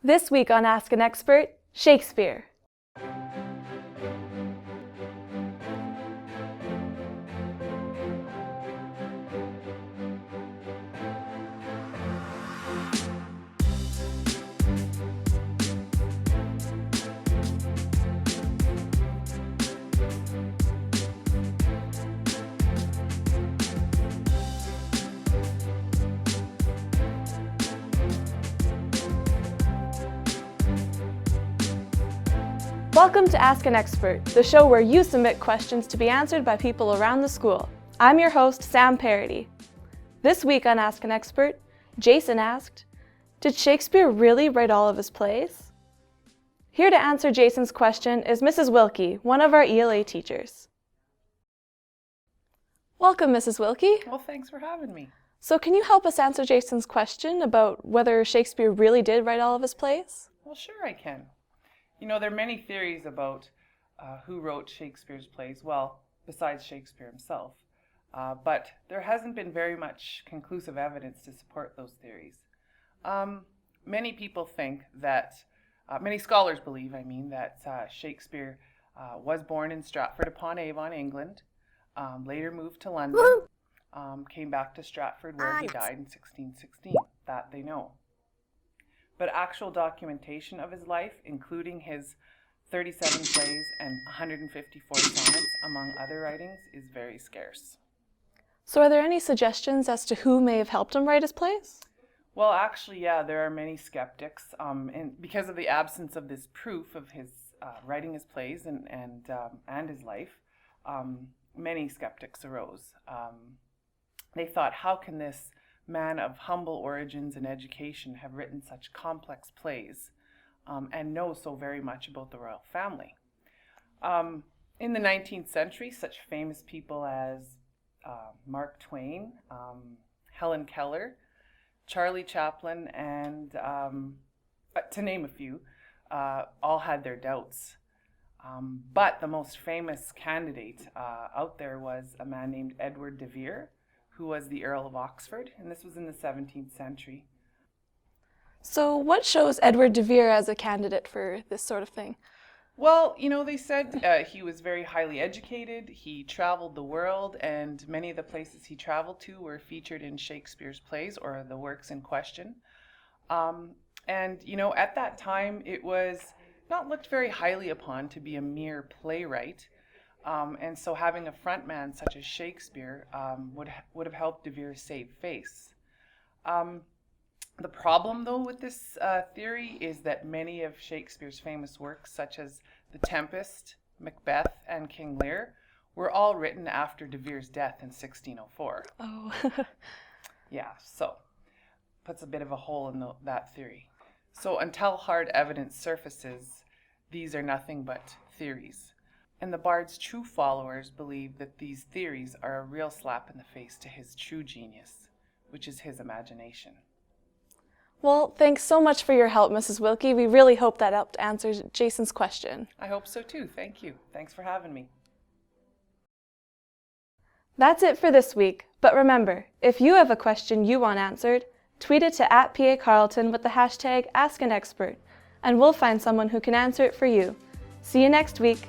This week on Ask an Expert, Shakespeare. Welcome to Ask an Expert, the show where you submit questions to be answered by people around the school. I'm your host, Sam Parody. This week on Ask an Expert, Jason asked, did Shakespeare really write all of his plays? Here to answer Jason's question is Mrs. Wilkie, one of our ELA teachers. Welcome, Mrs. Wilkie. Well, thanks for having me. So can you help us answer Jason's question about whether Shakespeare really did write all of his plays? Well, sure I can. You know, there are many theories about who wrote Shakespeare's plays, well, besides Shakespeare himself. But there hasn't been very much conclusive evidence to support those theories. Many people think that, many scholars believe, that Shakespeare was born in Stratford-upon-Avon, England, later moved to London, came back to Stratford where he died in 1616. That they know. But actual documentation of his life, including his 37 plays and 154 sonnets, among other writings, is very scarce. So are there any suggestions as to who may have helped him write his plays? Well, actually, yeah, there are many skeptics, and because of the absence of this proof of his writing his plays and his life, many skeptics arose. They thought, how can this man of humble origins and education have written such complex plays and know so very much about the royal family? In the 19th century, such famous people as Mark Twain, Helen Keller, Charlie Chaplin, and to name a few, all had their doubts. But the most famous candidate out there was a man named Edward de Vere, who was the Earl of Oxford, and this was in the 17th century. So what shows Edward de Vere as a candidate for this sort of thing? Well, you know, they said he was very highly educated, he traveled the world, and many of the places he traveled to were featured in Shakespeare's plays, or the works in question. And, you know, at that time, it was not looked very highly upon to be a mere playwright. And so having a frontman such as Shakespeare would have helped de Vere save face. The problem, though, with this theory is that many of Shakespeare's famous works, such as The Tempest, Macbeth, and King Lear, were all written after de Vere's death in 1604. Oh. Yeah, so puts a bit of a hole in that theory. So until hard evidence surfaces, these are nothing but theories. And the bard's true followers believe that these theories are a real slap in the face to his true genius, which is his imagination. Well, thanks so much for your help, Mrs. Wilkie. We really hope that helped answer Jason's question. I hope so too. Thank you. Thanks for having me. That's it for this week. But remember, if you have a question you want answered, tweet it to @PACarleton with the hashtag AskAnExpert, and we'll find someone who can answer it for you. See you next week.